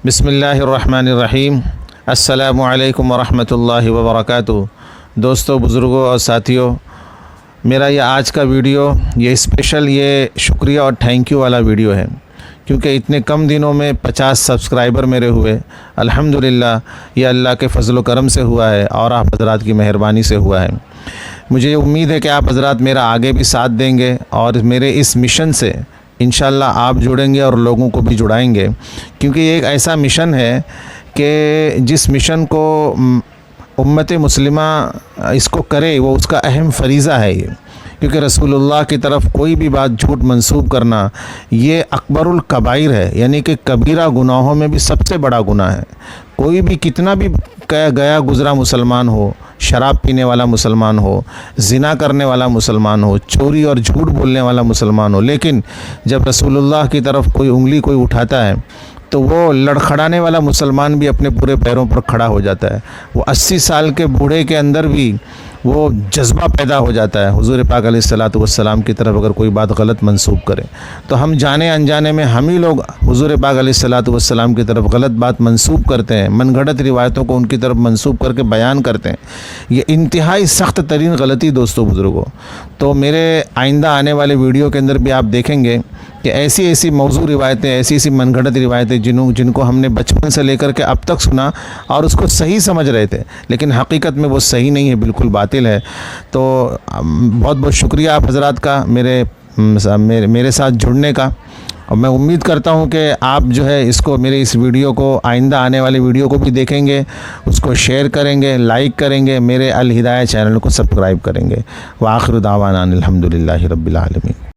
बिस्मिल्लाहिर्रहमानिर्रहीम। अस्सलामु अलैकुम वरहमतुल्लाहि वबरकातुहू। दोस्तों, बुज़ुर्गों और साथियों, मेरा ये आज का वीडियो ये स्पेशल ये शुक्रिया और थैंक यू वाला वीडियो है, क्योंकि इतने कम दिनों में 50 सब्सक्राइबर मेरे हुए। अल्हम्दुलिल्लाह, ये अल्लाह के फजल व करम से हुआ है और आप हज़रात की मेहरबानी से हुआ है। मुझे उम्मीद है कि आप हज़रात मेरा आगे भी साथ देंगे और मेरे इस मिशन से इंशाअल्लाह आप जुड़ेंगे और लोगों को भी जुड़ाएंगे, क्योंकि ये एक ऐसा मिशन है कि जिस मिशन को उम्मत मुस्लिमा इसको करे वो उसका अहम फ़रीज़ा है ये, क्योंकि रसूलुल्लाह की तरफ कोई भी बात झूठ मंसूब करना ये अकबरुल कबाइर है, यानी कि कबीरा गुनाहों में भी सबसे बड़ा गुनाह है। कोई भी कितना भी गया गुज़रा मुसलमान हो, शराब पीने वाला मुसलमान हो, ज़िना करने वाला मुसलमान हो, चोरी और झूठ बोलने वाला मुसलमान हो, लेकिन जब रसूलुल्लाह की तरफ कोई उंगली कोई उठाता है तो वो लड़खड़ाने वाला मुसलमान भी अपने पूरे पैरों पर खड़ा हो जाता है। वो 80 साल के बूढ़े के अंदर भी वो जज्बा पैदा हो जाता है हुज़ूर पाक अलैहिस्सलातु वस्सलाम की तरफ अगर कोई बात गलत मंसूब करे, तो हम जाने अनजाने में हम ही लोग हुज़ूर पाक अलैहिस्सलातु वस्सलाम की तरफ गलत बात मंसूब करते हैं, मनगढ़ंत रिवायतों को उनकी तरफ मंसूब करके बयान करते हैं। ये इंतहाई सख्त तरीन गलती दोस्तों बुज़ुर्गों। तो मेरे आइंदा आने वाले वीडियो के अंदर भी आप देखेंगे कि ऐसी ऐसी मौजू रिवायतें, ऐसी ऐसी मनगढ़ंत रिवायतें जिनको हमने बचपन से लेकर के अब तक सुना और उसको सही समझ रहे थे, लेकिन हकीकत में वो सही नहीं है, बिल्कुल बातिल है। तो बहुत बहुत शुक्रिया आप हज़रात का मेरे साथ जुड़ने का, और मैं उम्मीद करता हूं कि आप जो है इसको मेरे इस वीडियो को आइंदा आने वाले वीडियो को भी देखेंगे, उसको शेयर करेंगे, लाइक करेंगे, मेरे अल हिदायत चैनल को सब्सक्राइब करेंगे। व आखिर दावाना अनिल हम्दुलिल्लाहि रब्बिल आलमीन।